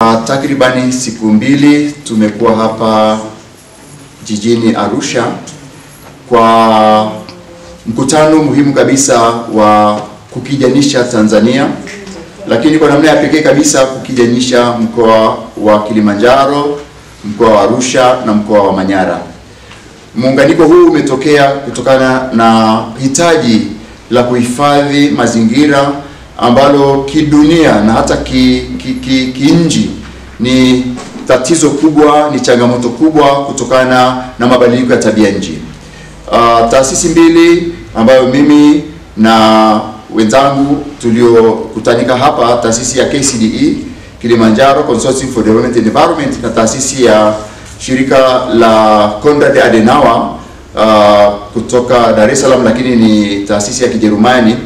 Takribani siku mbili tumekuwa hapa jijini Arusha kwa mkutano muhimu kabisa wa kukijanisha Tanzania, lakini kwa namna ya pekee kabisa kukijanisha mkoa wa Kilimanjaro, mkoa wa Arusha na mkoa wa Manyara. Muunganiko huu umetokea kutokana na hitaji la kuhifadhi mazingira ambalo kidunia na hata kiinji ni tatizo kubwa, ni changamoto kubwa kutokana na mabadiliko ya tabia nchi. Taasisi mbili ambayo mimi na wenzangu tuliokutanika hapa, taasisi ya KCDE Kilimanjaro Consortium for Development and Environment na taasisi ya shirika la Konrad Adenauer kutoka Dar es Salaam, lakini ni taasisi ya Kijerumani,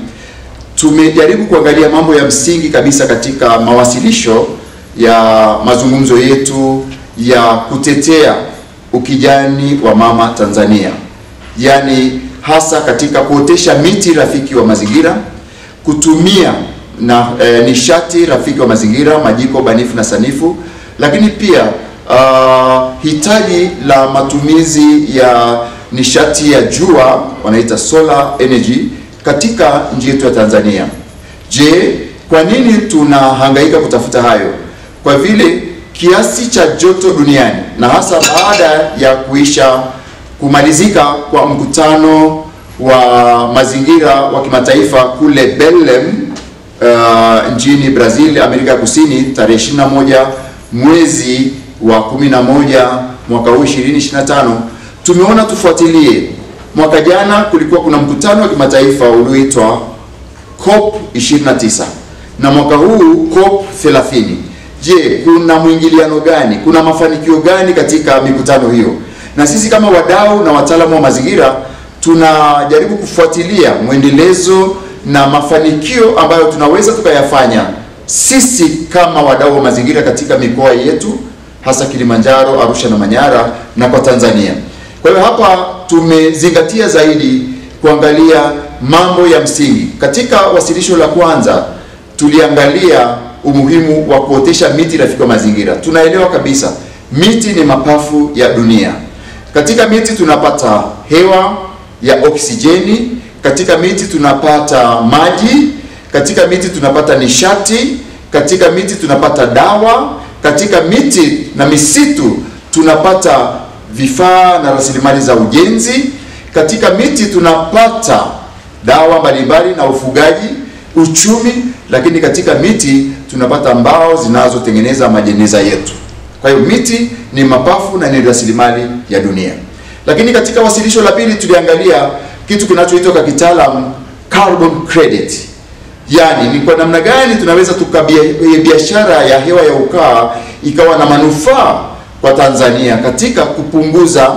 tumejaribu kuangalia mambo ya msingi kabisa katika mawasilisho ya mazungumzo yetu ya kutetea ukijani wa mama Tanzania, yani hasa katika kuotesha miti rafiki wa mazingira, kutumia na nishati rafiki wa mazingira, majiko banifu na sanifu, lakini pia hitaji la matumizi ya nishati ya jua, wanaita solar energy, katika nchi yetu ya Tanzania. Je, kwa nini tunahangaika kutafuta hayo? Kwa vile kiasi cha joto duniani, na hasa baada ya kumalizika kwa mkutano wa mazingira wa kimataifa kule Belém nchini Brazil, Amerika Kusini, tarehe 21 mwezi wa 11 mwaka huu 2025, tumeona tufuatilie. Mwaka jana kulikuwa kuna mkutano wa kimataifa ulioitwa COP29 na mwaka huu COP30. Je, kuna mwingiliano gani? Kuna mafanikio gani katika mikutano hiyo? Na sisi kama wadau na wataalamu wa mazingira tunajaribu kufuatilia mwendelezo na mafanikio ambayo tunaweza tukayafanya sisi kama wadau wa mazingira katika mikoa yetu, hasa Kilimanjaro, Arusha na Manyara, na kwa Tanzania. Kwa hiyo hapa tumezingatia zaidi kuangalia mambo ya msingi. Katika wasilisho la kwanza tuliangalia umuhimu wa kuotesha miti rafiki wa mazingira. Tunaelewa kabisa miti ni mapafu ya dunia. Katika miti tunapata hewa ya oksijeni, katika miti tunapata maji, katika miti tunapata nishati, katika miti tunapata dawa, katika miti na misitu tunapata vifaa na rasilimali za ujenzi, katika miti tunapata dawa mbalimbali na ufugaji, uchumi, lakini katika miti tunapata mbao zinazotengeneza majeneza yetu. Kwa hiyo miti ni mapafu na ni rasilimali ya dunia. Lakini katika wasilisho la pili tuliangalia kitu kinachoitwa kwa kitaalamu carbon credit. Yani ni kwa namna gani tunaweza biashara ya hewa ya ukaa ikawa na manufaa kwa Tanzania katika kupunguza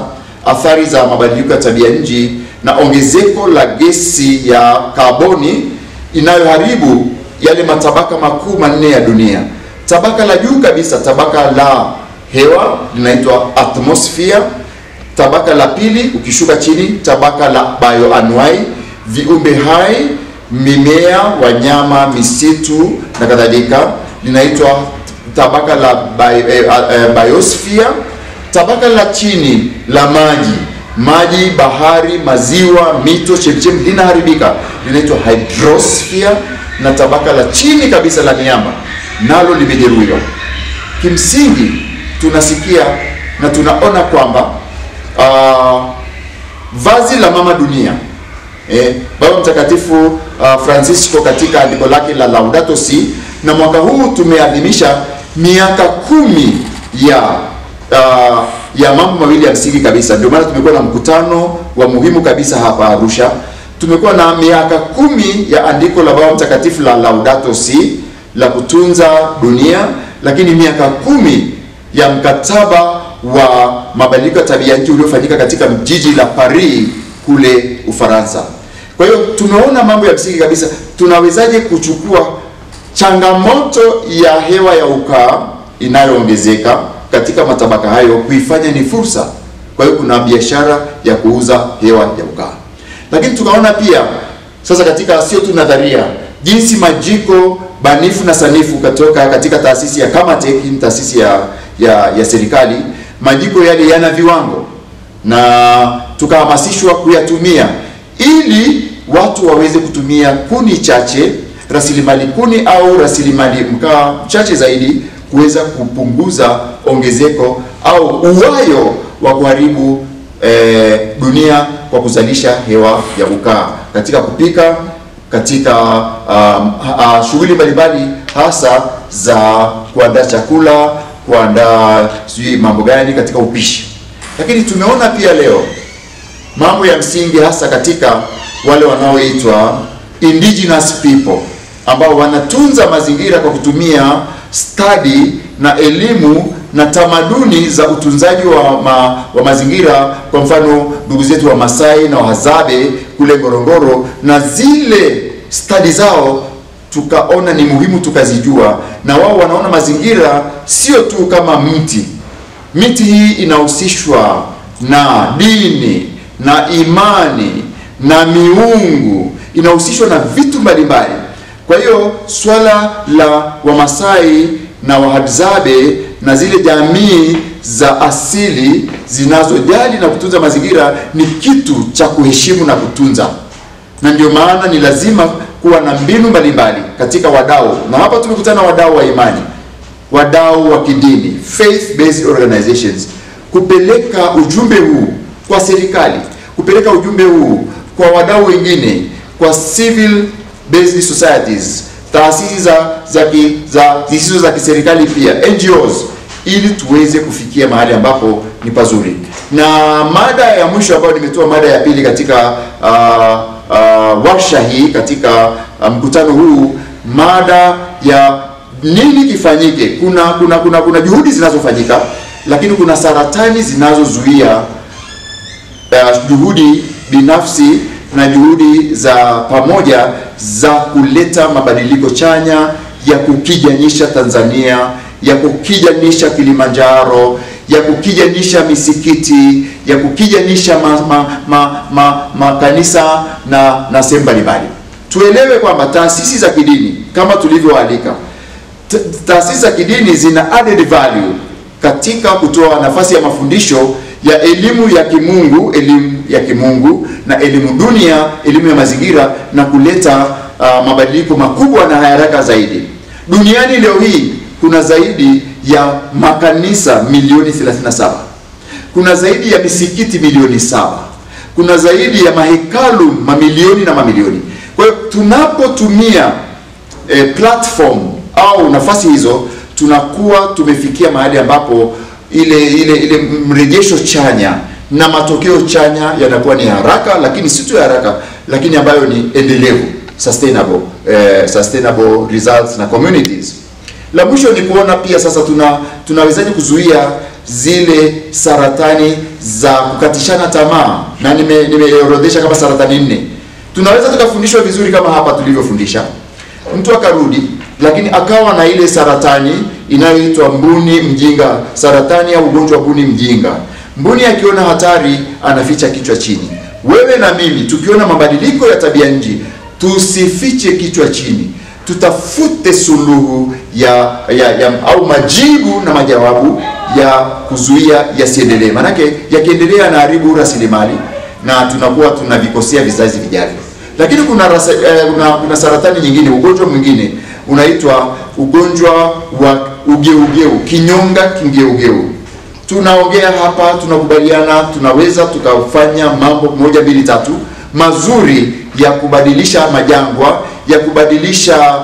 athari za mabadiliko ya tabia nchi na ongezeko la gesi ya kaboni inayoharibu yale matabaka makuu manne ya dunia. Tabaka la juu kabisa, tabaka la hewa, linaitwa atmosphere. Tabaka la pili ukishuka chini, tabaka la bioanuai, viumbe hai, mimea, wanyama, misitu na kadhalika, linaitwa tabaka la biosphere. Tabaka la chini la maji, bahari, maziwa, mito, chemchemi linaharibika, linaitwa hydrosphere. Na tabaka la chini kabisa la miamba nalo limejeruhiwa. Kimsingi tunasikia na tunaona kwamba vazi la mama dunia, Baba Mtakatifu Francisco katika andiko lake la Laudato Si, na mwaka huu tumeadhimisha miaka 10 ya mambo mawili ya msingi kabisa. Ndio maana tumekuwa na mkutano wa muhimu kabisa hapa Arusha. Tumekuwa na miaka 10 ya andiko la Baba Mtakatifu la Laudato Si la kutunza dunia, lakini miaka 10 ya mkataba wa mabadiliko ya tabia nchi uliofanyika katika jiji la Paris kule Ufaransa. Kwa hiyo tumeona mambo ya msingi kabisa, tunawezaje kuchukua changamoto ya hewa ya ukaa inayoongezeka katika matabaka hayo kuifanya ni fursa. Kwa hiyo kuna biashara ya kuuza hewa ya ukaa. Lakini tukaona pia sasa katika sio tu nadharia jinsi majiko banifu na sanifu katika taasisi ya Kamatech, taasisi ya serikali, majiko yale yana viwango, na tukahamasishwa kuyatumia ili watu waweze kutumia kuni chache, rasilimali kuni au rasilimali mkaa chache zaidi, kuweza kupunguza ongezeko au uwayo wa kuharibu dunia kwa kuzalisha hewa ya ukaa katika kupika, katika shughuli mbalimbali, hasa za kuandaa chakula, kuandaa mambo gani katika upishi. Lakini tumeona pia leo mambo ya msingi, hasa katika wale wanaoitwa indigenous people, ambao wanatunza mazingira kwa kutumia study na elimu na tamaduni za utunzaji wa mazingira. Kwa mfano ndugu zetu wa Masai na Wahadzabe kule Ngorongoro, na zile study zao tukaona ni muhimu tukazijua, na wao wanaona mazingira sio tu kama mti. Miti hii inahusishwa na dini na imani na miungu, inahusishwa na vitu mbalimbali. Kwa hiyo swala la Wamasai na Wahadzabe na zile jamii za asili zinazojali na kutunza mazingira ni kitu cha kuheshimu na kutunza, na ndio maana ni lazima kuwa na mbinu mbalimbali katika wadau. Na hapa tumekutana wadau wa imani, wadau wa kidini, faith based organizations, kupeleka ujumbe huu kwa serikali, kupeleka ujumbe huu kwa wadau wengine, kwa civil based societies, taasisi zisizo za kiserikali pia, NGOs, ili tuweze kufikia mahali ambapo ni pazuri. Na mada ya mwisho ambayo nimetoa, mada ya pili katika warsha hii, katika mkutano huu, mada ya nini kifanyike. Kuna juhudi zinazofanyika, lakini kuna saratani zinazozuia juhudi binafsi na juhudi za pamoja za kuleta mabadiliko chanya ya kukijanisha Tanzania, ya kukijanisha Kilimanjaro, ya kukijanisha misikiti, ya kukijanisha makanisa na sehemu mbalimbali. Tuelewe kwamba taasisi za kidini, kama tulivyoalika, taasisi za kidini zina added value katika kutoa nafasi ya mafundisho ya elimu ya kimungu na elimu dunia, elimu ya mazingira, na kuleta mabadiliko makubwa na haraka zaidi. Duniani leo hii kuna zaidi ya makanisa milioni 37. Kuna zaidi ya misikiti milioni 7. Kuna zaidi ya mahekalu mamilioni na mamilioni. Kwa hiyo tunapotumia platform au nafasi hizo, tunakuwa tumefikia mahali ambapo ile mrejesho chanya na matokeo chanya yanakuwa ni haraka, lakini si tu haraka, lakini ambayo ni endelevu, sustainable results na communities. La mwisho ni kuona pia sasa tunawezaje kuzuia zile saratani za kukatishana tamaa, na nimeorodhesha kama saratani 4. Tunaweza tukafundishwa vizuri kama hapa tulivyofundisha, mtu akarudi lakini akawa na ile saratani inayoitwa mbuni mjinga, saratani au ugonjwa wa mbuni mjinga. Mbuni akiona hatari anaficha kichwa chini. Wewe na mimi tukiona mabadiliko ya tabia nchi, tusifiche kichwa chini, tutafute suluhu au majibu na majawabu ya kuzuia yasiendelee. Manake yakiendelea na haribu rasilimali na tunakuwa tunavikosea vizazi vijavyo. Lakini kuna saratani nyingine, ugonjwa mwingine unaitwa ugonjwa wa ugeugeu, kinyonga kingeugeu. Tunaongea hapa, tunakubaliana, tunaweza tukafanya mambo 1, 2, 3 mazuri ya kubadilisha majangwa, ya kubadilisha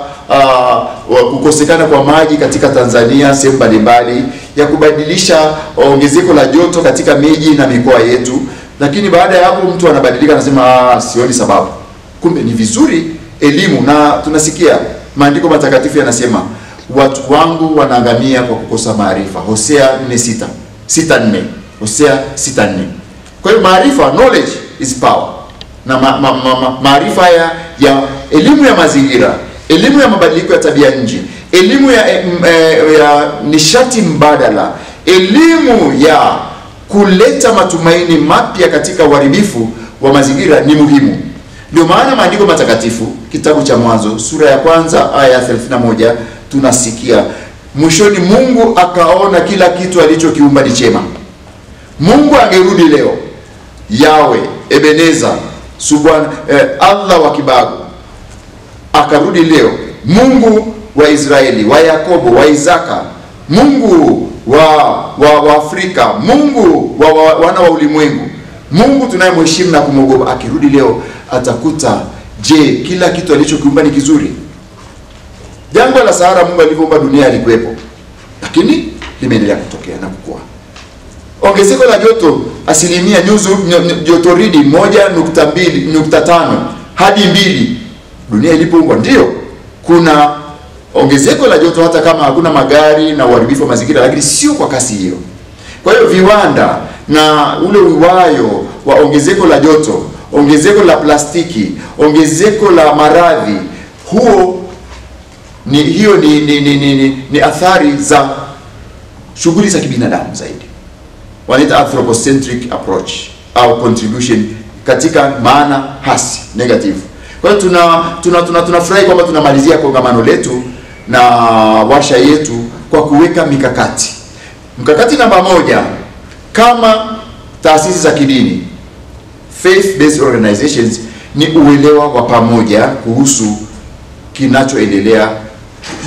kukosekana kwa maji katika Tanzania sehemu mbalimbali, ya kubadilisha ongezeko la joto katika miji na mikoa yetu. Lakini baada ya hapo mtu anabadilika, anasema sioni sababu. Kumbe ni vizuri elimu, na tunasikia maandiko matakatifu yanasema watu wangu wanaangamia kwa kukosa maarifa. Hosea 4:6. Hosea 6:4. Kwa hiyo maarifa, knowledge is power. Na maarifa ya elimu ya mazingira, elimu ya mabadiliko ya tabia nchi, elimu ya nishati mbadala, elimu ya kuleta matumaini mapya katika uharibifu wa mazingira ni muhimu. Ndio maana maandiko matakatifu, kitabu cha Mwanzo sura ya 1 aya ya 31, tunasikia mwishoni, Mungu akaona kila kitu alichokiumba ni chema. Mungu angerudi leo, Yawe Ebeneza Subhana, Allah wa kibagu, akarudi leo, Mungu wa Israeli, wa Yakobo, wa Isaka, Mungu wa Afrika, Mungu wa wana wa ulimwengu, Mungu tunayemheshimu na kumwogopa, akirudi leo atakuta, je, kila kitu alichokiumba ni kizuri? Jangwa la Sahara Mungu alivyoumba dunia alikuwepo, lakini limeendelea kutokea na kukua. Ongezeko la joto asilimia jotoridi 1.5 hadi 2 dunia ilipoumbwa. Ndio kuna ongezeko la joto hata kama hakuna magari na uharibifu wa mazingira, lakini sio kwa kasi hiyo. Kwa hiyo viwanda na ule uwayo wa ongezeko la joto, ongezeko la plastiki, ongezeko la maradhi, ni athari za shughuli za kibinadamu zaidi. Wanaita anthropocentric approach au contribution katika maana hasi, negative. Kwa hiyo tunafurahi kwamba tunamalizia kongamano letu na washa yetu kwa kuweka mikakati. Mkakati namba 1, kama taasisi za kidini, faith based organizations, ni uelewa wa pamoja kuhusu kinachoendelea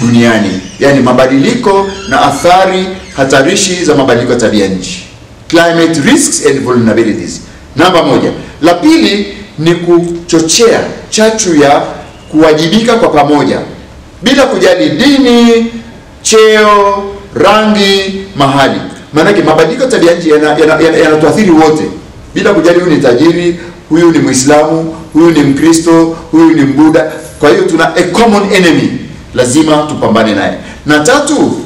duniani, yani mabadiliko na athari hatarishi za mabadiliko ya tabia nchi, climate risks and vulnerabilities. Namba 1. La pili ni kuchochea chachu ya kuwajibika kwa pamoja bila kujali dini, cheo, rangi, mahali. Maana mabadiliko ya tabia nchi yanatuathiri wote bila kujali huyu ni tajiri, huyu ni Muislamu, huyu ni Mkristo, huyu ni Mbuddha. Kwa hiyo tuna a common enemy, lazima tupambane naye. Na tatu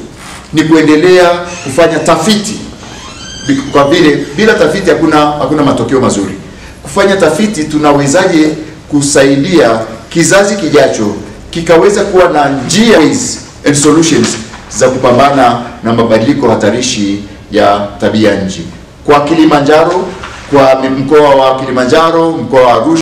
ni kuendelea kufanya tafiti, kwa vile bila tafiti hakuna matokeo mazuri. Kufanya tafiti, tunawezaje kusaidia kizazi kijacho kikaweza kuwa na njia and solutions za kupambana na mabadiliko hatarishi ya tabia nchi. Kwa Kilimanjaro, kwa mkoa wa Kilimanjaro, mkoa wa Arusha